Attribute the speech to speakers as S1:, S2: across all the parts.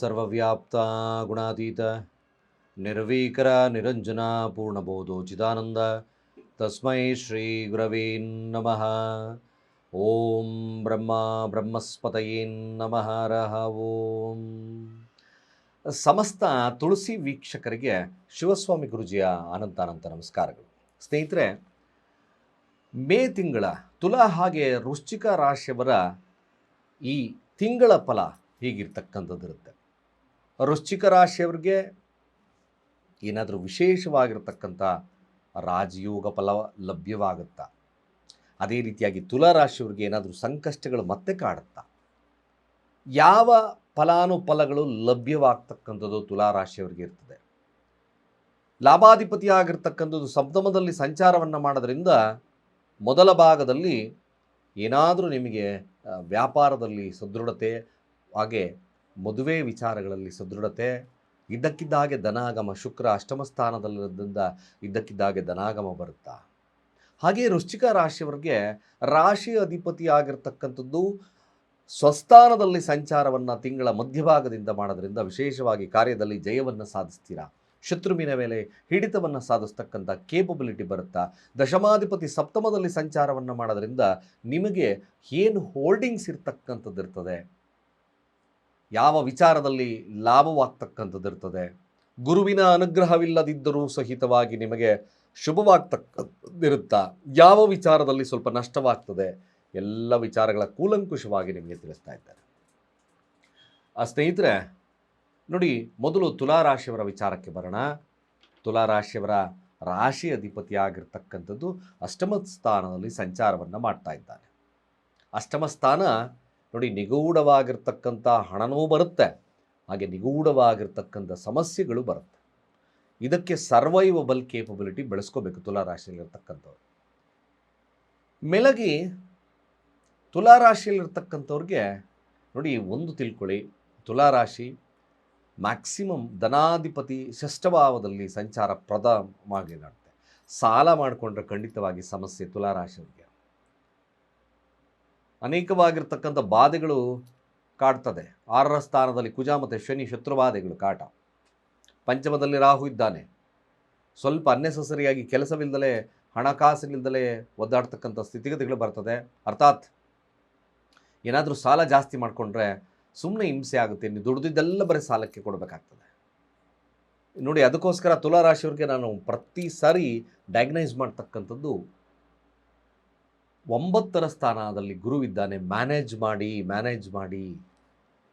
S1: ಸರ್ವವ್ಯಾಪ್ತ ಗುಣಾತೀತ ನಿರ್ವೀಕರ ನಿರಂಜನ ಪೂರ್ಣಬೋಧೋ ಚಿದಾನಂದ ತಸ್ಮೈ ಶ್ರೀ ಗುರವೇ ನಮಃ. ಓಂ ಬ್ರಹ್ಮ ಬ್ರಹ್ಮಸ್ಪತಯೇ ನಮಃ ರಹ ಓಂ. ಸಮಸ್ತ ತುಳಸಿ ವೀಕ್ಷಕರಿಗೆ ಶಿವಸ್ವಾಮಿ ಗುರುಜಿಯ ಅನಂತಾನಂತ ನಮಸ್ಕಾರಗಳು. ಸ್ನೇಹಿತರೆ, ಮೇ ತಿಂಗಳ ತುಲಾ ಹಾಗೆ ವೃಶ್ಚಿಕ ರಾಶಿಯವರ ಈ ತಿಂಗಳ ಫಲ ಹೀಗಿರ್ತಕ್ಕಂಥದ್ದಿರುತ್ತೆ. ವೃಶ್ಚಿಕ ರಾಶಿಯವರಿಗೆ ಏನಾದರೂ ವಿಶೇಷವಾಗಿರ್ತಕ್ಕಂಥ ರಾಜಯೋಗ ಫಲ ಲಭ್ಯವಾಗುತ್ತಾ? ಅದೇ ರೀತಿಯಾಗಿ ತುಲಾ ರಾಶಿಯವರಿಗೆ ಏನಾದರೂ ಸಂಕಷ್ಟಗಳು ಮತ್ತೆ ಕಾಡುತ್ತಾ? ಯಾವ ಫಲಾನುಫಲಗಳು ಲಭ್ಯವಾಗ್ತಕ್ಕಂಥದ್ದು ತುಲಾ ರಾಶಿಯವರಿಗೆ ಇರ್ತದೆ? ಲಾಭಾಧಿಪತಿಯಾಗಿರ್ತಕ್ಕಂಥದ್ದು ಸಪ್ತಮದಲ್ಲಿ ಸಂಚಾರವನ್ನು ಮಾಡೋದ್ರಿಂದ ಮೊದಲ ಭಾಗದಲ್ಲಿ ಏನಾದರೂ ನಿಮಗೆ ವ್ಯಾಪಾರದಲ್ಲಿ ಸದೃಢತೆ, ಹಾಗೆ ಮದುವೆ ವಿಚಾರಗಳಲ್ಲಿ ಸದೃಢತೆ, ಇದ್ದಕ್ಕಿದ್ದ ಹಾಗೆ ಧನಾಗಮ, ಶುಕ್ರ ಅಷ್ಟಮ ಸ್ಥಾನದಲ್ಲಿರೋದ್ರಿಂದ ಇದ್ದಕ್ಕಿದ್ದ ಹಾಗೆ ಧನಾಗಮ ಬರುತ್ತಾ? ಹಾಗೆ ವೃಶ್ಚಿಕ ರಾಶಿಯವರಿಗೆ ರಾಶಿ ಅಧಿಪತಿಯಾಗಿರ್ತಕ್ಕಂಥದ್ದು ಸ್ವಸ್ಥಾನದಲ್ಲಿ ಸಂಚಾರವನ್ನು ತಿಂಗಳ ಮಧ್ಯಭಾಗದಿಂದ ಮಾಡೋದ್ರಿಂದ ವಿಶೇಷವಾಗಿ ಕಾರ್ಯದಲ್ಲಿ ಜಯವನ್ನು ಸಾಧಿಸ್ತೀರಾ. ಶತ್ರುವಿನ ಮೇಲೆ ಹಿಡಿತವನ್ನು ಸಾಧಿಸ್ತಕ್ಕಂಥ ಕೇಪಬಿಲಿಟಿ ಬರುತ್ತಾ? ದಶಮಾಧಿಪತಿ ಸಪ್ತಮದಲ್ಲಿ ಸಂಚಾರವನ್ನು ಮಾಡೋದ್ರಿಂದ ನಿಮಗೆ ಏನು ಹೋಲ್ಡಿಂಗ್ಸ್ ಇರ್ತಕ್ಕಂಥದ್ದು ಇರ್ತದೆ, ಯಾವ ವಿಚಾರದಲ್ಲಿ ಲಾಭವಾಗ್ತಕ್ಕಂಥದ್ದು ಇರ್ತದೆ, ಗುರುವಿನ ಅನುಗ್ರಹವಿಲ್ಲದಿದ್ದರೂ ಸಹಿತವಾಗಿ ನಿಮಗೆ ಶುಭವಾಗ್ತಕ್ಕಂಥದ್ದಿರುತ್ತಾ, ಯಾವ ವಿಚಾರದಲ್ಲಿ ಸ್ವಲ್ಪ ನಷ್ಟವಾಗ್ತದೆ, ಎಲ್ಲ ವಿಚಾರಗಳ ಕೂಲಂಕುಷವಾಗಿ ನಿಮಗೆ ತಿಳಿಸ್ತಾ ಇದ್ದಾರೆ. ಸ್ನೇಹಿತರೆ ನೋಡಿ, ಮೊದಲು ತುಲಾರಾಶಿಯವರ ವಿಚಾರಕ್ಕೆ ಬರೋಣ. ತುಲಾರಾಶಿಯವರ ರಾಶಿ ಅಧಿಪತಿಯಾಗಿರ್ತಕ್ಕಂಥದ್ದು ಅಷ್ಟಮ ಸ್ಥಾನದಲ್ಲಿ ಸಂಚಾರವನ್ನು ಮಾಡ್ತಾ ಇದ್ದಾನೆ. ಅಷ್ಟಮ ಸ್ಥಾನ ನೋಡಿ, ನಿಗೂಢವಾಗಿರ್ತಕ್ಕಂಥ ಹಣನೂ ಬರುತ್ತೆ, ಹಾಗೆ ನಿಗೂಢವಾಗಿರ್ತಕ್ಕಂಥ ಸಮಸ್ಯೆಗಳು ಬರುತ್ತೆ. ಇದಕ್ಕೆ ಸರ್ವೈವಬಲ್ ಕೇಪಬಿಲಿಟಿ ಬೆಳೆಸ್ಕೋಬೇಕು ತುಲಾರಾಶಿಯಲ್ಲಿರ್ತಕ್ಕಂಥವ್ರು. ಮೇಲಾಗಿ ತುಲಾರಾಶಿಯಲ್ಲಿರ್ತಕ್ಕಂಥವ್ರಿಗೆ ನೋಡಿ, ಒಂದು ತಿಳ್ಕೊಳ್ಳಿ, ತುಲಾರಾಶಿ ಮ್ಯಾಕ್ಸಿಮಮ್ ಧನಾಧಿಪತಿ ಷಷ್ಠಭಾವದಲ್ಲಿ ಸಂಚಾರ ಪ್ರದವಾಗಿ ಮಾಡುತ್ತೆ. ಸಾಲ ಮಾಡಿಕೊಂಡ್ರೆ ಖಂಡಿತವಾಗಿ ಸಮಸ್ಯೆ ತುಲಾರಾಶಿಯವರಿಗೆ. ಅನೇಕವಾಗಿರ್ತಕ್ಕಂಥ ಬಾಧೆಗಳು ಕಾಡ್ತದೆ. 6ರ ಸ್ಥಾನದಲ್ಲಿ ಕುಜ ಮತ್ತು ಶನಿ ಶತ್ರುಬಾಧೆಗಳು ಕಾಟ. ಪಂಚಮದಲ್ಲಿ ರಾಹು ಇದ್ದಾನೆ. ಸ್ವಲ್ಪ ಅನ್ನೆಸಸರಿಯಾಗಿ ಕೆಲಸವಿಲ್ಲದಲೇ, ಹಣಕಾಸಿನಿಲ್ಲದಲೇ ಒದ್ದಾಡ್ತಕ್ಕಂಥ ಸ್ಥಿತಿಗತಿಗಳು ಬರ್ತದೆ. ಅರ್ಥಾತ್ ಏನಾದರೂ ಸಾಲ ಜಾಸ್ತಿ ಮಾಡಿಕೊಂಡ್ರೆ ಸುಮ್ಮನೆ ಹಿಂಸೆ ಆಗುತ್ತೆ. ನೀವು ದುಡ್ದಿದ್ದೆಲ್ಲ ಬರೀ ಸಾಲಕ್ಕೆ ಕೊಡಬೇಕಾಗ್ತದೆ ನೋಡಿ. ಅದಕ್ಕೋಸ್ಕರ ತುಲಾರಾಶಿಯವ್ರಿಗೆ ನಾನು ಪ್ರತಿ ಸಾರಿ ಡಯಾಗ್ನೈಸ್ ಮಾಡ್ತಕ್ಕಂಥದ್ದು, 9ರ ಸ್ಥಾನದಲ್ಲಿ ಗುರು ಇದ್ದಾನೆ.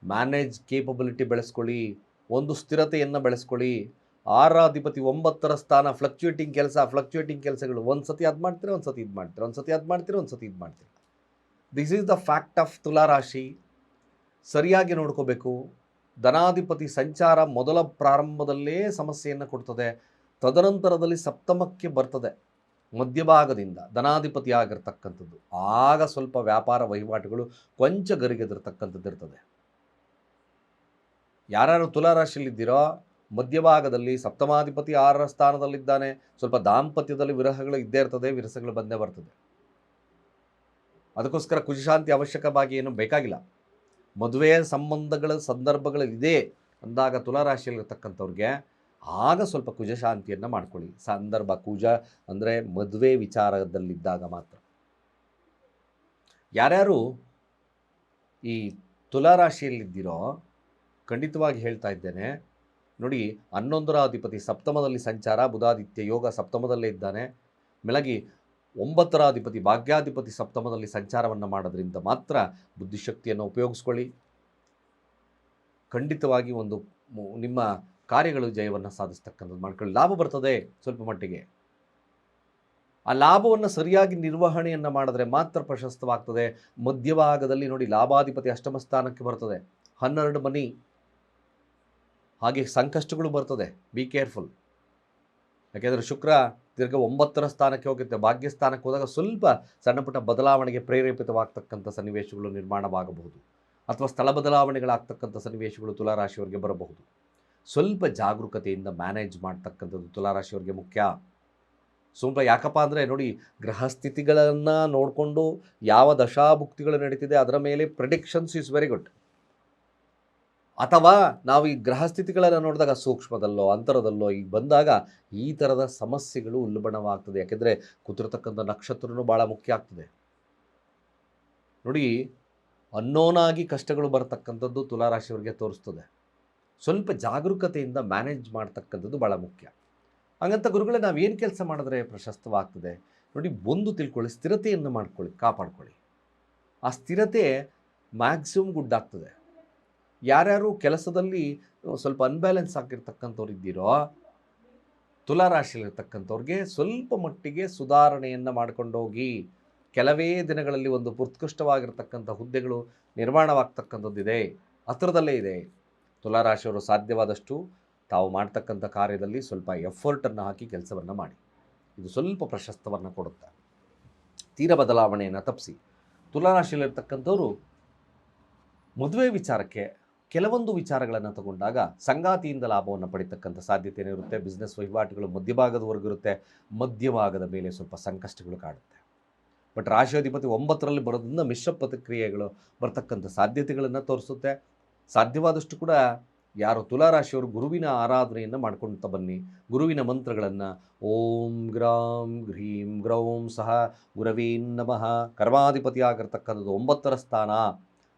S1: ಮ್ಯಾನೇಜ್ ಕೇಪಬಿಲಿಟಿ ಬೆಳೆಸ್ಕೊಳ್ಳಿ, ಒಂದು ಸ್ಥಿರತೆಯನ್ನು ಬೆಳೆಸ್ಕೊಳ್ಳಿ. 6ರ ಅಧಿಪತಿ 9ರ ಸ್ಥಾನ, ಫ್ಲಕ್ಚುಯೇಟಿಂಗ್ ಕೆಲಸಗಳು. ಒಂದು ಸತಿ ಅದು ಮಾಡ್ತೀರಾ, ಒಂದು ಸತಿ ಇದು ಮಾಡ್ತೀರಾ, ಒಂದು ಸತಿ ಅದು ಮಾಡ್ತೀರಾ, ಒಂದು ಸತಿ ಇದು ಮಾಡ್ತೀರಾ. This is the fact of ತುಲಾರಾಶಿ. ಸರಿಯಾಗಿ ನೋಡ್ಕೋಬೇಕು. ಧನಾಧಿಪತಿ ಸಂಚಾರ ಮೊದಲ ಪ್ರಾರಂಭದಲ್ಲೇ ಸಮಸ್ಯೆಯನ್ನು ಕೊಡ್ತದೆ. ತದನಂತರದಲ್ಲಿ ಸಪ್ತಮಕ್ಕೆ ಬರ್ತದೆ ಮಧ್ಯಭಾಗದಿಂದ ಧನಾಧಿಪತಿ ಆಗಿರ್ತಕ್ಕಂಥದ್ದು. ಆಗ ಸ್ವಲ್ಪ ವ್ಯಾಪಾರ ವಹಿವಾಟುಗಳು ಕೊಂಚ ಗರಿಗೆದಿರ್ತಕ್ಕಂಥದ್ದು ಇರ್ತದೆ. ಯಾರ್ಯಾರು ತುಲಾರಾಶಿಯಲ್ಲಿದ್ದೀರೋ, ಮಧ್ಯಭಾಗದಲ್ಲಿ ಸಪ್ತಮಾಧಿಪತಿ 6ರ ಸ್ಥಾನದಲ್ಲಿದ್ದಾನೆ. ಸ್ವಲ್ಪ ದಾಂಪತ್ಯದಲ್ಲಿ ವಿರಹಗಳು ಇದ್ದೇ ಇರ್ತದೆ, ವಿರಸಗಳು ಬಂದೇ ಬರ್ತದೆ. ಅದಕ್ಕೋಸ್ಕರ ಕುಜಶಾಂತಿ ಅವಶ್ಯಕವಾಗಿ ಏನು ಬೇಕಾಗಿಲ್ಲ. ಮದುವೆಯ ಸಂಬಂಧಗಳ ಸಂದರ್ಭಗಳಿದೆ ಅಂದಾಗ ತುಲಾರಾಶಿಯಲ್ಲಿರ್ತಕ್ಕಂಥವ್ರಿಗೆ ಆಗ ಸ್ವಲ್ಪ ಕುಜಶಾಂತಿಯನ್ನು ಮಾಡ್ಕೊಳ್ಳಿ. ಸಂದರ್ಭ ಕುಜ ಅಂದರೆ ಮದುವೆ ವಿಚಾರದಲ್ಲಿದ್ದಾಗ ಮಾತ್ರ. ಯಾರ್ಯಾರು ಈ ತುಲಾರಾಶಿಯಲ್ಲಿದ್ದೀರೋ ಖಂಡಿತವಾಗಿ ಹೇಳ್ತಾ ಇದ್ದೇನೆ ನೋಡಿ, 11ರ ಅಧಿಪತಿ ಸಪ್ತಮದಲ್ಲಿ ಸಂಚಾರ, ಬುಧಾದಿತ್ಯ ಯೋಗ ಸಪ್ತಮದಲ್ಲೇ ಇದ್ದಾನೆ. ಮೇಲಾಗಿ 9ರ ಅಧಿಪತಿ ಭಾಗ್ಯಾಧಿಪತಿ ಸಪ್ತಮದಲ್ಲಿ ಸಂಚಾರವನ್ನು ಮಾಡೋದ್ರಿಂದ ಮಾತ್ರ ಬುದ್ಧಿಶಕ್ತಿಯನ್ನು ಉಪಯೋಗಿಸ್ಕೊಳ್ಳಿ. ಖಂಡಿತವಾಗಿ ಒಂದು ನಿಮ್ಮ ಕಾರ್ಯಗಳು ಜಯವನ್ನು ಸಾಧಿಸ್ತಕ್ಕಂಥದ್ದು ಮಾಡ್ಕೊಳ್ಳಿ. ಲಾಭ ಬರ್ತದೆ ಸ್ವಲ್ಪ ಮಟ್ಟಿಗೆ. ಆ ಲಾಭವನ್ನು ಸರಿಯಾಗಿ ನಿರ್ವಹಣೆಯನ್ನು ಮಾಡಿದ್ರೆ ಮಾತ್ರ ಪ್ರಶಸ್ತವಾಗ್ತದೆ. ಮಧ್ಯಭಾಗದಲ್ಲಿ ನೋಡಿ, ಲಾಭಾಧಿಪತಿ ಅಷ್ಟಮ ಸ್ಥಾನಕ್ಕೆ ಬರ್ತದೆ, 12 ಮನಿ. ಹಾಗೆ ಸಂಕಷ್ಟಗಳು ಬರ್ತದೆ, ಬಿ ಕೇರ್ಫುಲ್. ಯಾಕೆಂದರೆ ಶುಕ್ರ ತಿರ್ಗ 9ರ ಸ್ಥಾನಕ್ಕೆ ಹೋಗುತ್ತೆ. ಭಾಗ್ಯ ಸ್ಥಾನಕ್ಕೆ ಹೋದಾಗ ಸ್ವಲ್ಪ ಸಣ್ಣ ಪುಟ್ಟ ಬದಲಾವಣೆಗೆ ಪ್ರೇರೇಪಿತವಾಗ್ತಕ್ಕಂಥ ಸನ್ನಿವೇಶಗಳು ನಿರ್ಮಾಣವಾಗಬಹುದು, ಅಥವಾ ಸ್ಥಳ ಬದಲಾವಣೆಗಳಾಗ್ತಕ್ಕಂಥ ಸನ್ನಿವೇಶಗಳು ತುಲಾರಾಶಿಯವರಿಗೆ ಬರಬಹುದು. ಸ್ವಲ್ಪ ಜಾಗರೂಕತೆಯಿಂದ ಮ್ಯಾನೇಜ್ ಮಾಡ್ತಕ್ಕಂಥದ್ದು ತುಲಾರಾಶಿಯವರಿಗೆ ಮುಖ್ಯ. ಸ್ವಲ್ಪ ಯಾಕಪ್ಪ ಅಂದರೆ ನೋಡಿ, ಗ್ರಹಸ್ಥಿತಿಗಳನ್ನು ನೋಡಿಕೊಂಡು ಯಾವ ದಶಾಭುಕ್ತಿಗಳು ನಡೀತಿದೆ ಅದರ ಮೇಲೆ ಪ್ರಿಡಿಕ್ಷನ್ಸ್ ಈಸ್ ವೆರಿ ಗುಡ್. ಅಥವಾ ನಾವು ಈ ಗ್ರಹ ಸ್ಥಿತಿಗಳನ್ನು ನೋಡಿದಾಗ ಸೂಕ್ಷ್ಮದಲ್ಲೋ ಅಂತರದಲ್ಲೋ ಈಗ ಬಂದಾಗ ಈ ಥರದ ಸಮಸ್ಯೆಗಳು ಉಲ್ಬಣವಾಗ್ತದೆ. ಯಾಕೆಂದರೆ ಕೂತಿರ್ತಕ್ಕಂಥ ನಕ್ಷತ್ರನೂ ಭಾಳ ಮುಖ್ಯ ಆಗ್ತದೆ. ನೋಡಿ, ಅನ್ನೋನಾಗಿ ಕಷ್ಟಗಳು ಬರತಕ್ಕಂಥದ್ದು ತುಲಾರಾಶಿಯವರಿಗೆ ತೋರಿಸ್ತದೆ. ಸ್ವಲ್ಪ ಜಾಗರೂಕತೆಯಿಂದ ಮ್ಯಾನೇಜ್ ಮಾಡ್ತಕ್ಕಂಥದ್ದು ಭಾಳ ಮುಖ್ಯ. ಹಾಗಂತ ಗುರುಗಳೇ ನಾವು ಏನು ಕೆಲಸ ಮಾಡಿದ್ರೆ ಪ್ರಶಸ್ತವಾಗ್ತದೆ? ನೋಡಿ, ಒಂದು ತಿಳ್ಕೊಳ್ಳಿ, ಸ್ಥಿರತೆಯನ್ನು ಮಾಡ್ಕೊಳ್ಳಿ, ಕಾಪಾಡ್ಕೊಳ್ಳಿ. ಆ ಸ್ಥಿರತೆ ಮ್ಯಾಕ್ಸಿಮಮ್ ಗುಡ್ಡಾಗ್ತದೆ. ಯಾರ್ಯಾರು ಕೆಲಸದಲ್ಲಿ ಸ್ವಲ್ಪ ಅನ್ಬ್ಯಾಲೆನ್ಸ್ ಆಗಿರ್ತಕ್ಕಂಥವ್ರು ಇದ್ದೀರೋ, ತುಲಾರಾಶಿಯಲ್ಲಿರ್ತಕ್ಕಂಥವ್ರಿಗೆ ಸ್ವಲ್ಪ ಮಟ್ಟಿಗೆ ಸುಧಾರಣೆಯನ್ನು ಮಾಡ್ಕೊಂಡೋಗಿ. ಕೆಲವೇ ದಿನಗಳಲ್ಲಿ ಒಂದು ಉತ್ಕೃಷ್ಟವಾಗಿರ್ತಕ್ಕಂಥ ಹುದ್ದೆಗಳು ನಿರ್ಮಾಣವಾಗ್ತಕ್ಕಂಥದ್ದಿದೆ, ಹತ್ತಿರದಲ್ಲೇ ಇದೆ. ತುಲಾರಾಶಿಯವರು ಸಾಧ್ಯವಾದಷ್ಟು ತಾವು ಮಾಡ್ತಕ್ಕಂಥ ಕಾರ್ಯದಲ್ಲಿ ಸ್ವಲ್ಪ ಎಫರ್ಟನ್ನು ಹಾಕಿ ಕೆಲಸವನ್ನು ಮಾಡಿ. ಇದು ಸ್ವಲ್ಪ ಪ್ರಶಸ್ತವನ್ನು ಕೊಡುತ್ತೆ. ತೀರ ಬದಲಾವಣೆಯನ್ನು ತಪ್ಪಿಸಿ. ತುಲಾರಾಶಿಯಲ್ಲಿರ್ತಕ್ಕಂಥವ್ರು ಮದುವೆ ವಿಚಾರಕ್ಕೆ ಕೆಲವೊಂದು ವಿಚಾರಗಳನ್ನು ತಗೊಂಡಾಗ ಸಂಗಾತಿಯಿಂದ ಲಾಭವನ್ನು ಪಡಿತಕ್ಕಂಥ ಸಾಧ್ಯತೆ ಇರುತ್ತೆ. ಬಿಸ್ನೆಸ್ ವಹಿವಾಟುಗಳು ಮಧ್ಯಭಾಗದವರೆಗೂ ಇರುತ್ತೆ. ಮಧ್ಯಭಾಗದ ಮೇಲೆ ಸ್ವಲ್ಪ ಸಂಕಷ್ಟಗಳು ಕಾಡುತ್ತೆ. ಬಟ್ ರಾಶಿಯಾಧಿಪತಿ 9ರಲ್ಲಿ ಬರೋದ್ರಿಂದ ಮಿಶ್ರ ಪ್ರತಿಕ್ರಿಯೆಗಳು ಬರ್ತಕ್ಕಂಥ ಸಾಧ್ಯತೆಗಳನ್ನು ತೋರಿಸುತ್ತೆ. ಸಾಧ್ಯವಾದಷ್ಟು ಕೂಡ ಯಾರು ತುಲಾರಾಶಿಯವರು ಗುರುವಿನ ಆರಾಧನೆಯನ್ನು ಮಾಡ್ಕೊಳ್ತಾ ಬನ್ನಿ. ಗುರುವಿನ ಮಂತ್ರಗಳನ್ನು ಓಂ ಗ್ರಾಂ ಗ್ರೀಂ ಗ್ರೌಂ ಸಹ ಗುರವೇ ನಮಃ. ಕರ್ಮಾಧಿಪತಿ ಆಗಿರ್ತಕ್ಕಂಥದ್ದು 9ರ ಸ್ಥಾನ,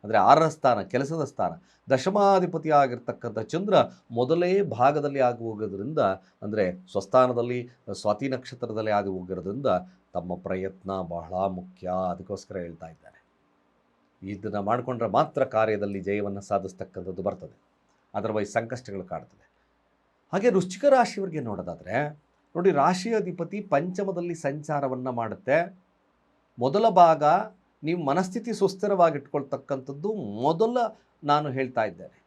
S1: ಅಂದರೆ 6ರ ಸ್ಥಾನ ಕೆಲಸದ ಸ್ಥಾನ. ದಶಮಾಧಿಪತಿ ಆಗಿರ್ತಕ್ಕಂಥ ಚಂದ್ರ ಮೊದಲೇ ಭಾಗದಲ್ಲಿ ಆಗಿ ಹೋಗೋದ್ರಿಂದ, ಅಂದರೆ ಸ್ವಸ್ಥಾನದಲ್ಲಿ ಸ್ವಾತಿ ನಕ್ಷತ್ರದಲ್ಲಿ ಆಗಿ ಹೋಗಿರೋದ್ರಿಂದ ತಮ್ಮ ಪ್ರಯತ್ನ ಬಹಳ ಮುಖ್ಯ. ಅದಕ್ಕೋಸ್ಕರ ಹೇಳ್ತಾ ಇದ್ದಾರೆ. ಇದನ್ನು ಮಾಡಿಕೊಂಡ್ರೆ ಮಾತ್ರ ಕಾರ್ಯದಲ್ಲಿ ಜಯವನ್ನು ಸಾಧಿಸ್ತಕ್ಕಂಥದ್ದು ಬರ್ತದೆ. ಅದರ್ವೈಸ್ ಸಂಕಷ್ಟಗಳು ಕಾಡ್ತದೆ. ಹಾಗೆ ವೃಶ್ಚಿಕ ರಾಶಿಯವರಿಗೆ ನೋಡೋದಾದರೆ ನೋಡಿ, ರಾಶಿಯ ಅಧಿಪತಿ ಪಂಚಮದಲ್ಲಿ ಸಂಚಾರವನ್ನು ಮಾಡುತ್ತೆ. ಮೊದಲ ಭಾಗ ನೀವು ಮನಸ್ಥಿತಿ ಸುಸ್ಥಿರವಾಗಿಟ್ಕೊಳ್ತಕ್ಕಂಥದ್ದು ಮೊದಲ ನಾನು ಹೇಳ್ತಾ ಇದ್ದೇನೆ.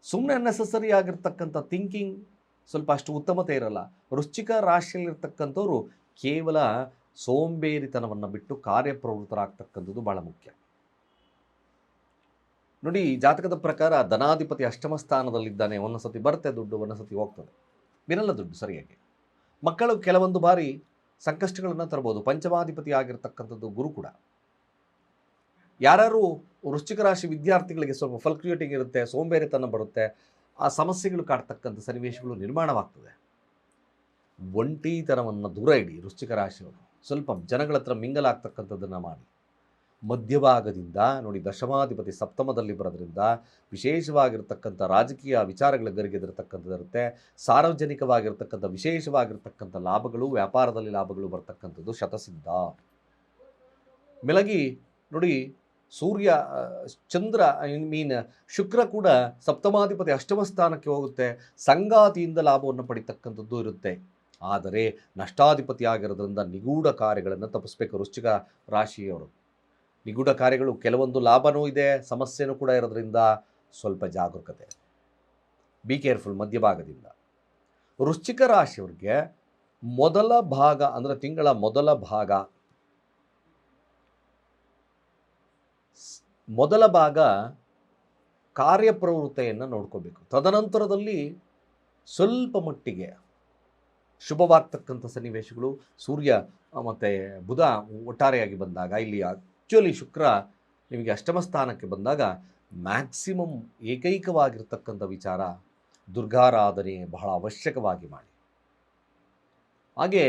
S1: ಸುಮ್ಮನೆ ಅನ್ನೆಸೆಸರಿ ಆಗಿರ್ತಕ್ಕಂಥ ಥಿಂಕಿಂಗ್ ಸ್ವಲ್ಪ ಅಷ್ಟು ಉತ್ತಮತೆ ಇರಲ್ಲ. ವೃಶ್ಚಿಕ ರಾಶಿಯಲ್ಲಿರ್ತಕ್ಕಂಥವ್ರು ಕೇವಲ ಸೋಂಬೇರಿತನವನ್ನು ಬಿಟ್ಟು ಕಾರ್ಯಪ್ರವೃತ್ತರಾಗ್ತಕ್ಕಂಥದ್ದು ಭಾಳ ಮುಖ್ಯ. ನೋಡಿ, ಜಾತಕದ ಪ್ರಕಾರ ಧನಾಧಿಪತಿ ಅಷ್ಟಮ ಸ್ಥಾನದಲ್ಲಿದ್ದಾನೆ. ಒಂದೊಂದು ಸತಿ ಬರುತ್ತೆ ದುಡ್ಡು, ಒಂದೊಂದು ಸತಿ ಹೋಗ್ತದೆ, ಬಿರಲ್ಲ ದುಡ್ಡು ಸರಿಯಾಗಿ. ಮಕ್ಕಳು ಕೆಲವೊಂದು ಬಾರಿ ಸಂಕಷ್ಟಗಳನ್ನು ತರ್ಬೋದು. ಪಂಚಮಾಧಿಪತಿ ಆಗಿರ್ತಕ್ಕಂಥದ್ದು ಗುರು ಕೂಡ. ಯಾರು ವೃಶ್ಚಿಕ ರಾಶಿ ವಿದ್ಯಾರ್ಥಿಗಳಿಗೆ ಸ್ವಲ್ಪ ಫಲ್ಕ್ಚುಯೇಟಿಂಗ್ ಇರುತ್ತೆ, ಸೋಂಬೇರಿತನ ಬರುತ್ತೆ, ಆ ಸಮಸ್ಯೆಗಳು ಕಾಡ್ತಕ್ಕಂಥ ಸನ್ನಿವೇಶಗಳು ನಿರ್ಮಾಣವಾಗ್ತದೆ. ಒಂಟಿತನವನ್ನು ದೂರ ಇಡಿ. ವೃಶ್ಚಿಕ ರಾಶಿಯವರು ಸ್ವಲ್ಪ ಜನಗಳ ಹತ್ರ ಮಿಂಗಲಾಗ್ತಕ್ಕಂಥದ್ದನ್ನು ಮಾಡಿ. ಮಧ್ಯಭಾಗದಿಂದ ನೋಡಿ, ದಶಮಾಧಿಪತಿ ಸಪ್ತಮದಲ್ಲಿ ಬರೋದ್ರಿಂದ ವಿಶೇಷವಾಗಿರ್ತಕ್ಕಂಥ ರಾಜಕೀಯ ವಿಚಾರಗಳ ಗರಿಗೆದಿರತಕ್ಕಂಥದ್ದಿರುತ್ತೆ. ಸಾರ್ವಜನಿಕವಾಗಿರ್ತಕ್ಕಂಥ ವಿಶೇಷವಾಗಿರ್ತಕ್ಕಂಥ ಲಾಭಗಳು, ವ್ಯಾಪಾರದಲ್ಲಿ ಲಾಭಗಳು ಬರ್ತಕ್ಕಂಥದ್ದು ಶತಸಿದ್ಧ. ಮೆಲಗಿ ನೋಡಿ, ಸೂರ್ಯ, ಚಂದ್ರ, ಶುಕ್ರ ಕೂಡ ಸಪ್ತಮಾಧಿಪತಿ ಅಷ್ಟಮ ಸ್ಥಾನಕ್ಕೆ ಹೋಗುತ್ತೆ. ಸಂಗಾತಿಯಿಂದ ಲಾಭವನ್ನು ಪಡಿತಕ್ಕಂಥದ್ದು ಇರುತ್ತೆ. ಆದರೆ ನಷ್ಟಾಧಿಪತಿ ಆಗಿರೋದ್ರಿಂದ ನಿಗೂಢ ಕಾರ್ಯಗಳನ್ನು ತಪ್ಪಿಸ್ಬೇಕು ವೃಶ್ಚಿಕ ರಾಶಿಯವರು. ನಿಗೂಢ ಕಾರ್ಯಗಳು ಕೆಲವೊಂದು ಲಾಭನೂ ಇದೆ, ಸಮಸ್ಯೆನೂ ಕೂಡ ಇರೋದ್ರಿಂದ ಸ್ವಲ್ಪ ಜಾಗರೂಕತೆ, ಬಿ ಕೇರ್ಫುಲ್ ಮಧ್ಯಭಾಗದಿಂದ. ವೃಶ್ಚಿಕ ರಾಶಿಯವ್ರಿಗೆ ಮೊದಲ ಭಾಗ ಅಂದರೆ ತಿಂಗಳ ಮೊದಲ ಭಾಗ ಕಾರ್ಯಪ್ರವೃತ್ತೆಯನ್ನು ನೋಡ್ಕೋಬೇಕು. ತದನಂತರದಲ್ಲಿ ಸ್ವಲ್ಪ ಮಟ್ಟಿಗೆ ಶುಭವಾಗ್ತಕ್ಕಂಥ ಸನ್ನಿವೇಶಗಳು ಸೂರ್ಯ ಮತ್ತು ಬುಧ ಒಟ್ಟಾರೆಯಾಗಿ ಬಂದಾಗ, ಇಲ್ಲಿ ಆ್ಯಕ್ಚುಲಿ ಶುಕ್ರ ನಿಮಗೆ ಅಷ್ಟಮ ಸ್ಥಾನಕ್ಕೆ ಬಂದಾಗ ಮ್ಯಾಕ್ಸಿಮಮ್ ಏಕೈಕವಾಗಿರ್ತಕ್ಕಂಥ ವಿಚಾರ ದುರ್ಗಾರಾಧನೆ ಬಹಳ ಅವಶ್ಯಕವಾಗಿ ಮಾಡಿ. ಹಾಗೆ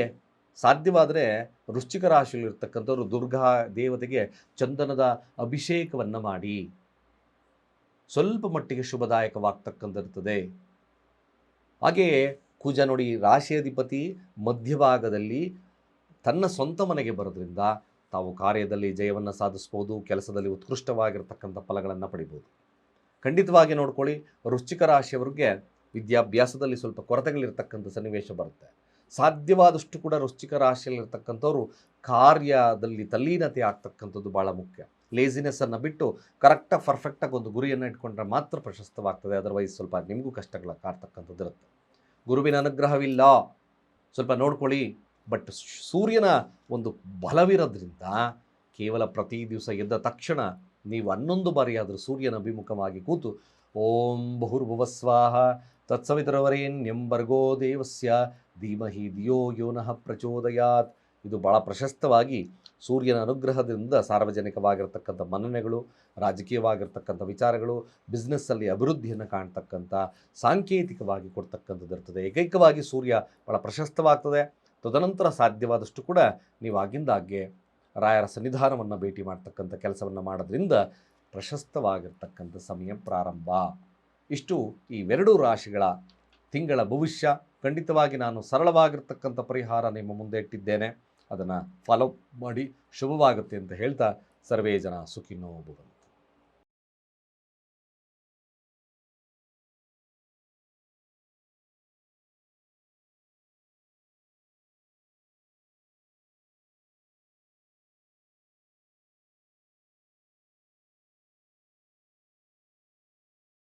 S1: ಸಾಧ್ಯವಾದರೆ ವೃಶ್ಚಿಕ ರಾಶಿಯಲ್ಲಿರ್ತಕ್ಕಂಥವ್ರು ದುರ್ಗಾ ದೇವತೆಗೆ ಚಂದನದ ಅಭಿಷೇಕವನ್ನು ಮಾಡಿ. ಸ್ವಲ್ಪ ಮಟ್ಟಿಗೆ ಶುಭದಾಯಕವಾಗ್ತಕ್ಕಂಥಿರ್ತದೆ. ಹಾಗೆಯೇ ಕುಜ ನೋಡಿ, ರಾಶಿಯಾಧಿಪತಿ ಮಧ್ಯಭಾಗದಲ್ಲಿ ತನ್ನ ಸ್ವಂತ ಮನೆಗೆ ಬರೋದ್ರಿಂದ ತಾವು ಕಾರ್ಯದಲ್ಲಿ ಜಯವನ್ನು ಸಾಧಿಸ್ಬೋದು, ಕೆಲಸದಲ್ಲಿ ಉತ್ಕೃಷ್ಟವಾಗಿರ್ತಕ್ಕಂಥ ಫಲಗಳನ್ನು ಪಡಿಬೋದು. ಖಂಡಿತವಾಗಿ ನೋಡ್ಕೊಳ್ಳಿ, ವೃಶ್ಚಿಕ ರಾಶಿಯವರಿಗೆ ವಿದ್ಯಾಭ್ಯಾಸದಲ್ಲಿ ಸ್ವಲ್ಪ ಕೊರತೆಗಳಿರ್ತಕ್ಕಂಥ ಸನ್ನಿವೇಶ ಬರುತ್ತೆ. ಸಾಧ್ಯವಾದಷ್ಟು ಕೂಡ ವೃಶ್ಚಿಕ ರಾಶಿಯಲ್ಲಿರ್ತಕ್ಕಂಥವ್ರು ಕಾರ್ಯದಲ್ಲಿ ತಲ್ಲೀನತೆ ಆಗ್ತಕ್ಕಂಥದ್ದು ಭಾಳ ಮುಖ್ಯ. ಲೇಸಿನೆಸ್ಸನ್ನು ಬಿಟ್ಟು ಕರೆಕ್ಟಾಗಿ ಪರ್ಫೆಕ್ಟಾಗಿ ಒಂದು ಗುರಿಯನ್ನು ಇಟ್ಕೊಂಡ್ರೆ ಮಾತ್ರ ಪ್ರಶಸ್ತವಾಗ್ತದೆ. ಅದರ್ವೈಸ್ ಸ್ವಲ್ಪ ನಿಮಗೂ ಕಷ್ಟಗಳ ಕಾಡ್ತಕ್ಕಂಥದ್ದು ಇರುತ್ತೆ. ಗುರುವಿನ ಅನುಗ್ರಹವಿಲ್ಲ, ಸ್ವಲ್ಪ ನೋಡ್ಕೊಳ್ಳಿ. ಬಟ್ ಸೂರ್ಯನ ಒಂದು ಬಲವಿರೋದ್ರಿಂದ ಕೇವಲ ಪ್ರತಿ ದಿವಸ ಎದ್ದ ತಕ್ಷಣ ನೀವು 11 ಬಾರಿಯಾದರೂ ಸೂರ್ಯನ ಅಭಿಮುಖವಾಗಿ ಕೂತು ಓಂ ಭೂರ್ಭುವಸ್ವಾಹ ತತ್ಸವಿತುರ್ವರೆಣ್ಯಂ ಭರ್ಗೋ ದೇವಸ್ಯ ಧೀಮಹಿ ಧಿಯೋ ಯೋ ನಃ ಪ್ರಚೋದಯಾತ್ ಇದು ಭಾಳ ಪ್ರಶಸ್ತವಾಗಿ ಸೂರ್ಯನ ಅನುಗ್ರಹದಿಂದ ಸಾರ್ವಜನಿಕವಾಗಿರ್ತಕ್ಕಂಥ ಮನ್ನಣೆಗಳು, ರಾಜಕೀಯವಾಗಿರ್ತಕ್ಕಂಥ ವಿಚಾರಗಳು, ಬಿಸ್ನೆಸ್ಸಲ್ಲಿ ಅಭಿವೃದ್ಧಿಯನ್ನು ಕಾಣ್ತಕ್ಕಂಥ ಸಾಂಕೇತಿಕವಾಗಿ ಕೊಡ್ತಕ್ಕಂಥದ್ದು ಇರ್ತದೆ. ಏಕೈಕವಾಗಿ ಸೂರ್ಯ ಭಾಳ ಪ್ರಶಸ್ತವಾಗ್ತದೆ. ತದನಂತರ ಸಾಧ್ಯವಾದಷ್ಟು ಕೂಡ ನೀವು ಆಗಿಂದಾಗ್ಗೆ ರಾಯರ ಸನ್ನಿಧಾನವನ್ನು ಭೇಟಿ ಮಾಡ್ತಕ್ಕಂಥ ಕೆಲಸವನ್ನು ಮಾಡೋದ್ರಿಂದ ಪ್ರಶಸ್ತವಾಗಿರ್ತಕ್ಕಂಥ ಸಮಯ ಪ್ರಾರಂಭ. ಇಷ್ಟು ಈ 2 ರಾಶಿಗಳ ತಿಂಗಳ ಭವಿಷ್ಯ. ಖಂಡಿತವಾಗಿ ನಾನು ಸರಳವಾಗಿರ್ತಕ್ಕಂಥ ಪರಿಹಾರ ನಿಮ್ಮ ಮುಂದೆ ಇಟ್ಟಿದ್ದೇನೆ, ಅದನ್ನು ಫಾಲೋ ಮಾಡಿ ಶುಭವಾಗುತ್ತೆ ಅಂತ ಹೇಳ್ತಾ ಸರ್ವೇ ಜನ ಸುಖಿನೋ ಭವಂತು.